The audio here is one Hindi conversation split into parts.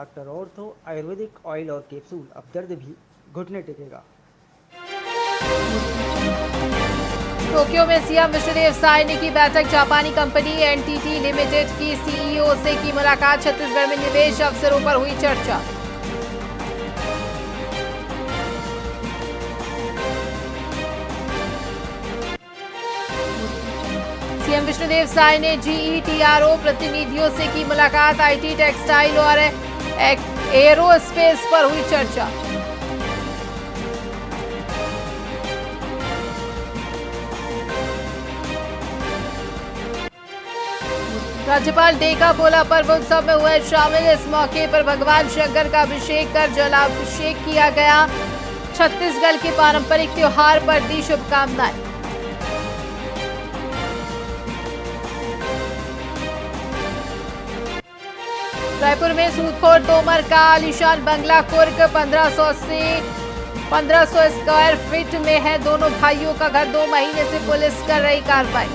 डॉक्टर ऑर्थो आयुर्वेदिक ऑयल और कैप्सूल, अब दर्द भी घुटने टेकेगा। टोक्यो में सीएम विष्णुदेव साय ने की बैठक। जापानी कंपनी एनटीटी लिमिटेड की सीईओ से की मुलाकात। छत्तीसगढ़ में निवेश अवसरों पर हुई चर्चा। सीएम विष्णुदेव साय ने जीईटीआरओ प्रतिनिधियों से की मुलाकात। आईटी, टेक्सटाइल और एरोस्पेस पर हुई चर्चा। राज्यपाल डेका पोला पर्व उत्सव में हुए शामिल। इस मौके पर भगवान शंकर का अभिषेक कर जलाभिषेक किया गया। छत्तीसगढ़ के पारंपरिक त्योहार पर दी शुभकामनाएं। रायपुर में सूदखोर तोमर का आलीशान बंगला कुर्क 1500 स्क्वायर फीट में है। दोनों भाइयों का घर 2 महीने से पुलिस कर रही कार्रवाई।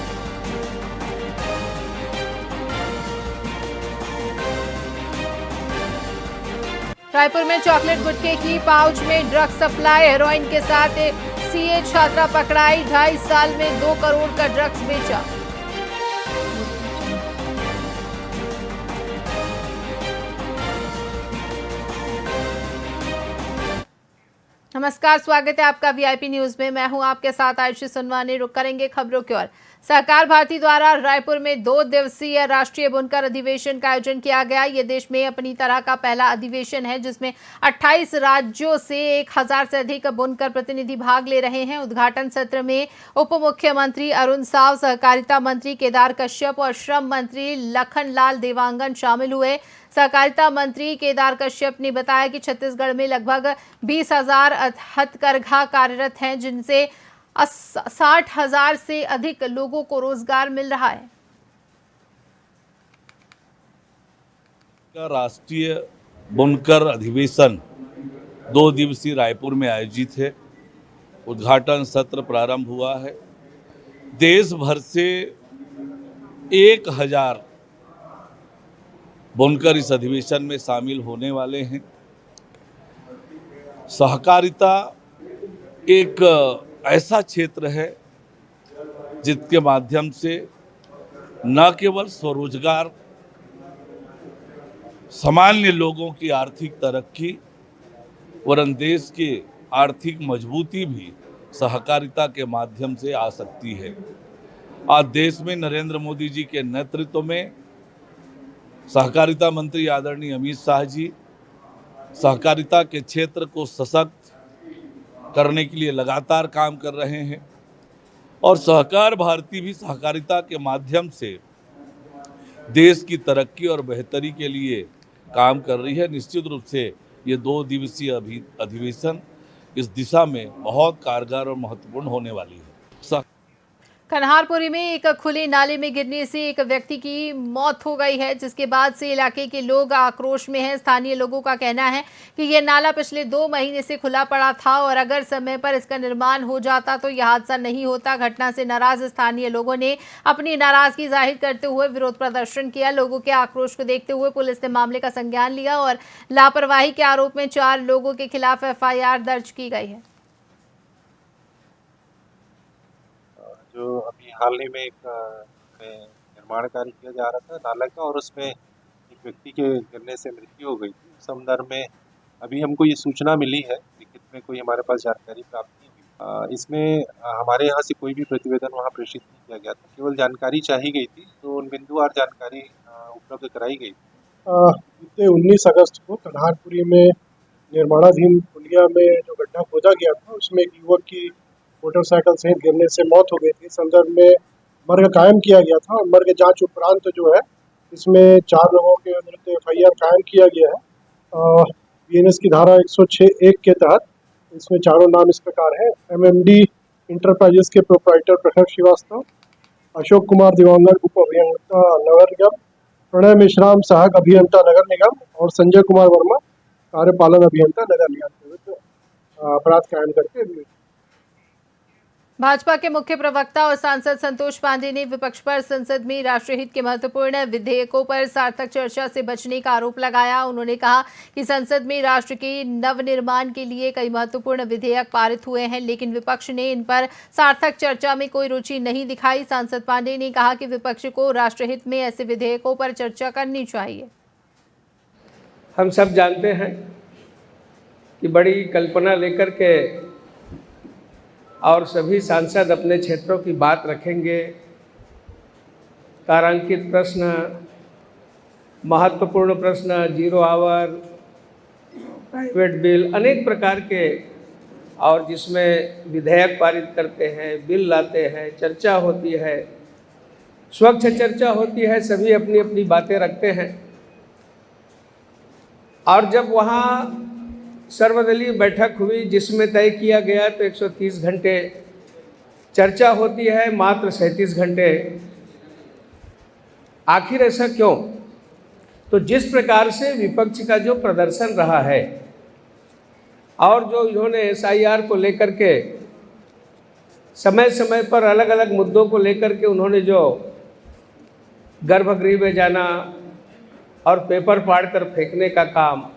रायपुर में चॉकलेट गुटखे की पाउच में ड्रग सप्लाई। हेरोइन के साथ सीए छात्रा पकड़ाई। 2.5 साल में 2 करोड़ का ड्रग्स बेचा। नमस्कार, स्वागत है आपका वीआईपी न्यूज में। मैं हूं आपके साथ आयुषी सुनवानी। रुक करेंगे खबरों की ओर। सहकार भारती द्वारा रायपुर में 2 दिवसीय राष्ट्रीय बुनकर अधिवेशन का आयोजन किया गया। ये देश में अपनी तरह का पहला अधिवेशन है जिसमें 28 राज्यों से 1000 से अधिक बुनकर प्रतिनिधि भाग ले रहे हैं। उद्घाटन सत्र में उप मुख्यमंत्री अरुण साव, सहकारिता मंत्री केदार कश्यप और श्रम मंत्री लखनलाल देवांगन शामिल हुए। सहकारिता मंत्री केदार कश्यप ने बताया कि छत्तीसगढ़ में लगभग 20,000 हथकरघा कार्यरत हैं, जिनसे 60,000 से अधिक लोगों को रोजगार मिल रहा है। राष्ट्रीय बुनकर अधिवेशन 2 दिवसीय रायपुर में आयोजित है। उद्घाटन सत्र प्रारंभ हुआ है। देश भर से 1000 बुनकर इस अधिवेशन में शामिल होने वाले हैं। सहकारिता एक ऐसा क्षेत्र है जिसके माध्यम से न केवल स्वरोजगार, सामान्य लोगों की आर्थिक तरक्की वरन देश की आर्थिक मजबूती भी सहकारिता के माध्यम से आ सकती है। आज देश में नरेंद्र मोदी जी के नेतृत्व में सहकारिता मंत्री आदरणीय अमित शाह जी सहकारिता के क्षेत्र को सशक्त करने के लिए लगातार काम कर रहे हैं और सहकार भारती भी सहकारिता के माध्यम से देश की तरक्की और बेहतरी के लिए काम कर रही है। निश्चित रूप से ये 2 दिवसीय अधिवेशन इस दिशा में बहुत कारगर और महत्वपूर्ण होने वाली है। कन्हारपुरी में एक खुले नाले में गिरने से एक व्यक्ति की मौत हो गई है, जिसके बाद से इलाके के लोग आक्रोश में हैं। स्थानीय लोगों का कहना है कि यह नाला पिछले 2 महीने से खुला पड़ा था और अगर समय पर इसका निर्माण हो जाता तो यह हादसा नहीं होता। घटना से नाराज स्थानीय लोगों ने अपनी नाराजगी जाहिर करते हुए विरोध प्रदर्शन किया। लोगों के आक्रोश को देखते हुए पुलिस ने मामले का संज्ञान लिया और लापरवाही के आरोप में 4 लोगों के खिलाफ FIR दर्ज की गई है। जो अभी हाल ही में एक निर्माण कार्य किया जा रहा था नाला का और उसमें एक व्यक्ति के गिरने से मृत्यु हो गई थी। उस संदर्भ में अभी हमको ये सूचना मिली है, लिखित में कोई हमारे पास जानकारी प्राप्त नहीं हुई। इसमें हमारे यहाँ से कोई भी प्रतिवेदन वहाँ प्रेषित नहीं किया गया था, केवल जानकारी चाही गई थी तो उन बिंदुवार जानकारी उपलब्ध कराई गई। बीते 19 अगस्त को कन्हारपुरी में निर्माणाधीन पुलिया में जो गड्ढा खोदा गया था उसमें एक युवक की मोटरसाइकिल सहित गिरने से मौत हो गई थी। संदर्भ में मर्ग कायम किया गया था और मर्ग जांच उपरांत जो है इसमें 4 लोगों के विरुद्ध FIR कायम किया गया है। BNS की धारा 106(1) के तहत इसमें चारों नाम इस प्रकार है। MMD इंटरप्राइजेस के प्रोप्राइटर प्रखर श्रीवास्तव, अशोक कुमार दिवांगन उप अभियंता नगर निगम, प्रणय मेश्राम सहायक अभियंता नगर निगम और संजय कुमार वर्मा कार्यपालन अभियंता नगर निगम के विरुद्ध अपराध कायम करके भाजपा के मुख्य प्रवक्ता और सांसद संतोष पांडे ने विपक्ष पर संसद में राष्ट्रीय हित के महत्वपूर्ण विधेयकों पर सार्थक चर्चा से बचने का आरोप लगाया। उन्होंने कहा कि संसद में राष्ट्र के नवनिर्माण के लिए कई महत्वपूर्ण विधेयक पारित हुए हैं, लेकिन विपक्ष ने इन पर सार्थक चर्चा में कोई रुचि नहीं दिखाई। सांसद पांडे ने कहा कि विपक्ष को राष्ट्रहित में ऐसे विधेयकों पर चर्चा करनी चाहिए। हम सब जानते हैं कि बड़ी कल्पना लेकर के और सभी सांसद अपने क्षेत्रों की बात रखेंगे। तारांकित प्रश्न, महत्वपूर्ण प्रश्न, 0 आवर, प्राइवेट बिल, अनेक प्रकार के, और जिसमें विधेयक पारित करते हैं, बिल लाते हैं, चर्चा होती है, स्वच्छ चर्चा होती है, सभी अपनी अपनी बातें रखते हैं। और जब वहाँ सर्वदलीय बैठक हुई जिसमें तय किया गया तो 130 घंटे चर्चा होती है, मात्र 37 घंटे। आखिर ऐसा क्यों? तो जिस प्रकार से विपक्ष का जो प्रदर्शन रहा है और जो इन्होंने SIR को लेकर के समय समय पर अलग अलग मुद्दों को लेकर के उन्होंने जो गर्भगृह में जाना और पेपर फाड़ कर फेंकने का काम,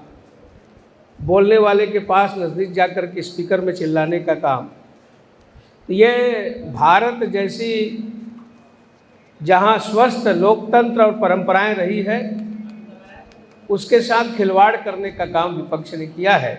बोलने वाले के पास नज़दीक जाकर के स्पीकर में चिल्लाने का काम, ये भारत जैसी जहां स्वस्थ लोकतंत्र और परंपराएं रही है उसके साथ खिलवाड़ करने का काम विपक्ष ने किया है।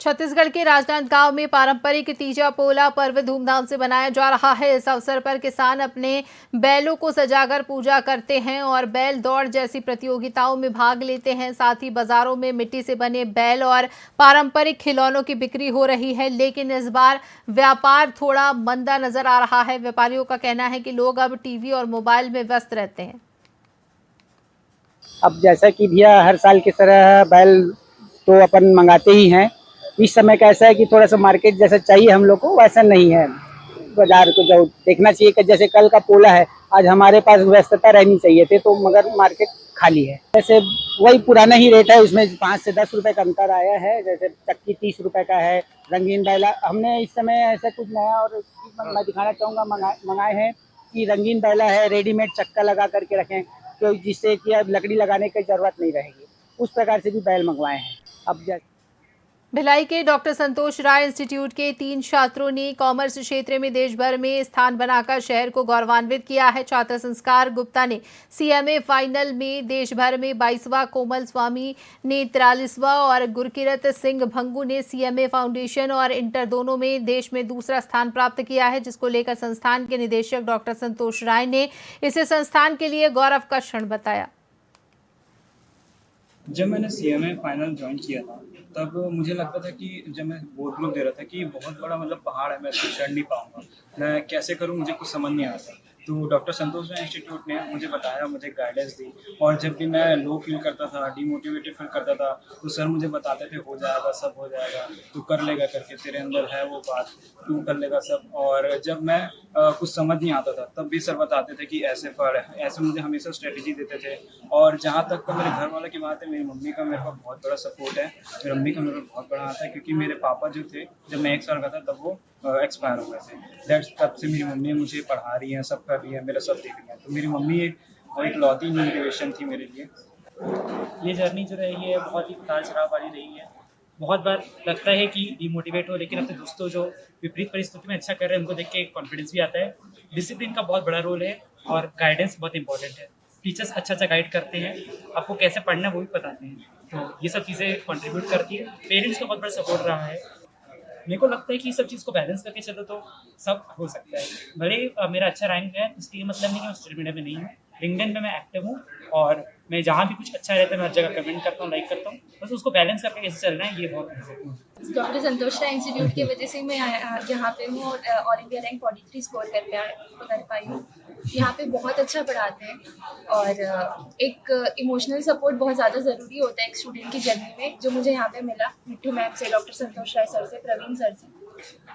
छत्तीसगढ़ के राजनांदगांव में पारंपरिक तीजा पोला पर्व धूमधाम से मनाया जा रहा है। इस अवसर पर किसान अपने बैलों को सजाकर पूजा करते हैं और बैल दौड़ जैसी प्रतियोगिताओं में भाग लेते हैं। साथ ही बाजारों में मिट्टी से बने बैल और पारंपरिक खिलौनों की बिक्री हो रही है, लेकिन इस बार व्यापार थोड़ा मंदा नजर आ रहा है। व्यापारियों का कहना है कि लोग अब टीवी और मोबाइल में व्यस्त रहते हैं। अब जैसा कि भैया हर साल की तरह बैल तो अपन मंगाते ही हैं। इस समय का ऐसा है कि थोड़ा सा मार्केट जैसा चाहिए हम लोग को वैसा नहीं है। बाजार को जो देखना चाहिए कि जैसे कल का पोला है, आज हमारे पास व्यस्तता रहनी चाहिए थी, तो मगर मार्केट खाली है। जैसे वही पुराना ही रेट है, उसमें 5 से 10 रुपए का अंतर आया है। जैसे चक्की 30 रुपए का है। रंगीन बैला हमने इस समय ऐसा कुछ नया और मैं दिखाना चाहूँगा मंगाए हैं कि रंगीन बैला है, रेडीमेड चक्का लगा करके रखें, तो जिससे कि अब लकड़ी लगाने की जरूरत नहीं रहेगी। उस प्रकार से भी बैल मंगवाए हैं। अब भिलाई के डॉक्टर संतोष राय इंस्टीट्यूट के 3 छात्रों ने कॉमर्स क्षेत्र में देश भर में स्थान बनाकर शहर को गौरवान्वित किया है। छात्र संस्कार गुप्ता ने CMA फाइनल में देश भर में 22वां, कोमल स्वामी ने 43वां और गुरकिरत सिंह भंगू ने CMA फाउंडेशन और इंटर दोनों में देश में दूसरा स्थान प्राप्त किया है, जिसको लेकर संस्थान के निदेशक डॉक्टर संतोष राय ने इसे संस्थान के लिए गौरव का क्षण बताया। जब मैंने CMA फाइनल ज्वाइन किया था तब मुझे लगता था कि जब मैं बोर्ड ग्रुप दे रहा था कि बहुत बड़ा पहाड़ है, मैं इसको चढ़ नहीं पाऊंगा, मैं कैसे करूं, मुझे कुछ समझ नहीं आता। तो डॉक्टर संतोष राय इंस्टीट्यूट ने मुझे बताया, मुझे गाइडेंस दी, और जब भी मैं लो फील करता था, डिमोटिवेटेड फील करता था, तो सर मुझे बताते थे हो जाएगा, सब हो जाएगा, तू कर लेगा करके, तेरे अंदर है वो बात, तू कर लेगा सब। और जब मैं कुछ समझ नहीं आता था तब भी सर बताते थे कि ऐसे पढ़, ऐसे मुझे हमेशा स्ट्रेटेजी देते थे। और जहाँ तक मेरे घर वालों की बात है, मेरी मम्मी का मेरे को बहुत बड़ा सपोर्ट है। मेरी मम्मी का मेरे को बहुत बड़ा आता है, क्योंकि मेरे पापा जो थे जब मैं 1 साल का था तब वो एक्सपायर हो गए थे। दैट्स तब से मेरी मम्मी मुझे पढ़ा रही हैं, सब कर रही है, मेरा सब देख रही है। तो मेरी मम्मी एक लौती मोटिवेशन थी मेरे लिए। ये जर्नी जो रही है बहुत ही उतार चढ़ाव वाली रही है। बहुत बार लगता है कि डिमोटिवेट हो, लेकिन अपने दोस्तों जो विपरीत परिस्थिति में अच्छा कर रहे हैं उनको देख के एक कॉन्फिडेंस भी आता है। डिसिप्लिन का बहुत बड़ा रोल है और गाइडेंस बहुत इंपॉर्टेंट है। टीचर्स अच्छा गाइड करते हैं, आपको कैसे पढ़ना है वो भी बताते हैं, तो ये सब चीज़ें कंट्रीब्यूट करती है। पेरेंट्स का बहुत बड़ा सपोर्ट रहा है। मेरे को लगता है कि सब चीज़ को बैलेंस करके चलो तो सब हो सकता है। भले मेरा अच्छा रैंक है, इसके ये मतलब नहीं कि मैं सोशल मीडिया में नहीं हूँ। लिंक्डइन पे मैं एक्टिव हूँ और मैं जहाँ भी कुछ अच्छा रहता है मैं हर जगह कमेंट करता हूँ, लाइक करता हूँ। बस उसको बैलेंस करके कैसे चलना है ये बहुत महत्वपूर्ण है। डॉक्टर संतोष राय इंस्टीट्यूट की वजह से मैं यहाँ पे हूँ और ऑल इंडिया रैंक 43 स्कोर कर पाई हूँ। यहाँ पे बहुत अच्छा पढ़ाते हैं और एक इमोशनल सपोर्ट बहुत ज़्यादा ज़रूरी होता है एक स्टूडेंट की जर्नी में, जो मुझे यहाँ पे मिला मिट्टू मैम से, डॉक्टर संतोष राय सर से, प्रवीण सर से।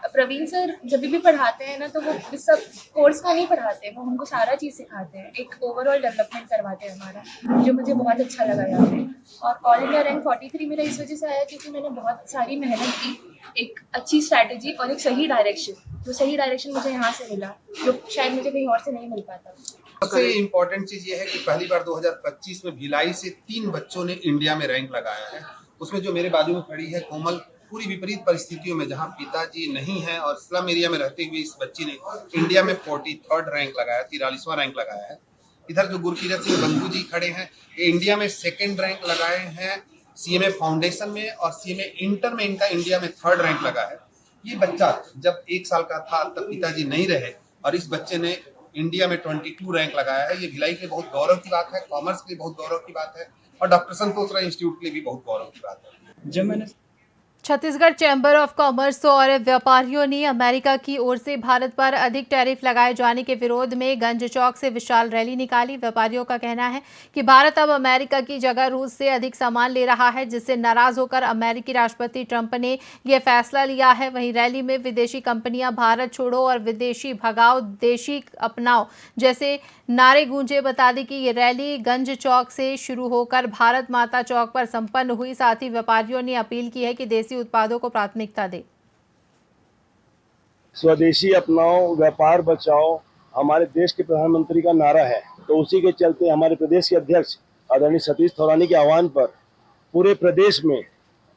प्रवीण सर जब भी पढ़ाते हैं ना तो वो इस सब कोर्स का नहीं पढ़ाते, वो हमको सारा चीज़ सिखाते हैं, एक ओवरऑल डेवलपमेंट करवाते हैं हमारा, जो मुझे बहुत अच्छा लगा यहाँ पे। और ऑल इंडिया रैंक 43 मेरा इस वजह से आया क्योंकि मैंने बहुत सारी मेहनत की, एक अच्छी स्ट्रैटेजी और एक सही डायरेक्शन, जो सही डायरेक्शन मुझे यहाँ से मिला, जो शायद मुझे कहीं और से नहीं मिल पाता। सबसे इम्पोर्टेंट चीज ये है कि पहली बार 2025 में भिलाई से 3 बच्चों ने इंडिया में रैंक लगाया है। उसमें जो मेरे बाजू में खड़ी है कोमल, पूरी विपरीत परिस्थितियों में जहां पिताजी नहीं है और स्लम एरिया में रहते हुए इस बच्ची ने इंडिया में 43rd रैंक लगाया, 43वां रैंक लगाया है। इधर जो गुरकीरत सिंह बंधु जी खड़े हैं, ये इंडिया में 2nd रैंक लगाए हैं CMA फाउंडेशन में, और CMA इंटर में इनका इंडिया में 3rd रैंक लगा है। ये बच्चा जब 1 साल का था तब पिताजी नहीं रहे और इस बच्चे ने इंडिया में 22 रैंक लगाया है। ये भिलाई के लिए बहुत गौरव की बात है, कॉमर्स के लिए बहुत गौरव की बात है और डॉक्टर संतोष राय इंस्टीट्यूट के लिए भी बहुत गौरव की बात है। जब मैंने छत्तीसगढ़ चैम्बर ऑफ कॉमर्स और व्यापारियों ने अमेरिका की ओर से भारत पर अधिक टैरिफ लगाए जाने के विरोध में गंज चौक से विशाल रैली निकाली। व्यापारियों का कहना है कि भारत अब अमेरिका की जगह रूस से अधिक सामान ले रहा है, जिससे नाराज होकर अमेरिकी राष्ट्रपति ट्रंप ने यह फैसला लिया है। वहीं रैली में विदेशी कंपनियां भारत छोड़ो और विदेशी भगाओ, देशी अपनाओ जैसे नारे गूंजे। बता दें कि ये रैली गंज चौक से शुरू होकर भारत माता चौक पर संपन्न हुई। साथ ही व्यापारियों ने अपील की है कि देसी उत्पादों को प्राथमिकता दे। स्वदेशी अपनाओ, व्यापार बचाओ हमारे देश के प्रधानमंत्री का नारा है, तो उसी के चलते हमारे प्रदेश के अध्यक्ष आदरणीय सतीश थौरानी के आह्वान पर पूरे प्रदेश में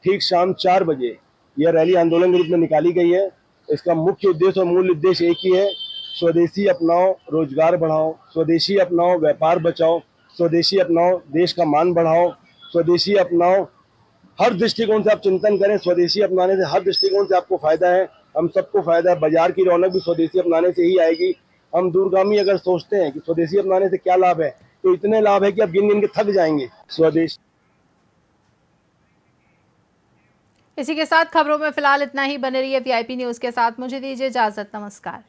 ठीक शाम 4 बजे यह रैली आंदोलन के रूप में निकाली गई है। इसका मुख्य उद्देश्य और मूल उद्देश्य एक ही है, स्वदेशी अपनाओ, रोजगार बढ़ाओ, स्वदेशी अपनाओ, व्यापार बचाओ, स्वदेशी अपनाओ, देश का मान बढ़ाओ, स्वदेशी अपनाओ। हर दृष्टिकोण से आप चिंतन करें, स्वदेशी अपनाने से हर दृष्टिकोण से आपको फायदा है, हम सबको फायदा है। बाजार की रौनक भी स्वदेशी अपनाने से ही आएगी। हम दूरगामी अगर सोचते हैं कि स्वदेशी अपनाने से क्या लाभ है, तो इतने लाभ है कि आप गिन गिन के थक जाएंगे। स्वदेशी। इसी के साथ खबरों में फिलहाल इतना ही। बने रहिए VIP न्यूज के साथ। मुझे दीजिए इजाजत। नमस्कार।